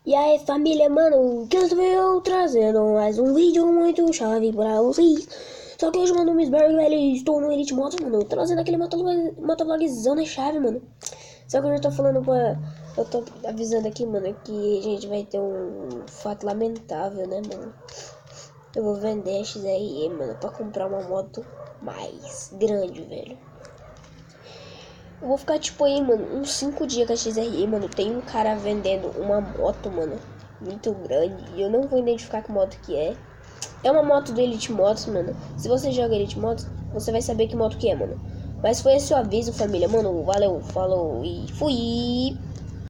E aí família, mano, que eu estou trazendo mais um vídeo muito chave pra vocês. Só que hoje, mano, Miss Berg, velho, estou no Elite Motos, mano, trazendo aquele motovlogzão da chave, mano. Só que eu já tô falando pra... Eu tô avisando aqui, mano, que a gente vai ter um fato lamentável, né, mano. Eu vou vender a XRE, mano, pra comprar uma moto mais grande, velho. Eu vou ficar tipo aí, mano, uns 5 dias com a XRE, mano. Tem um cara vendendo uma moto, mano, muito grande. E eu não vou identificar que moto que é. É uma moto do Elite Motos, mano. Se você joga Elite Motos, você vai saber que moto que é, mano. Mas foi esse o aviso, família. Mano, valeu, falou e fui!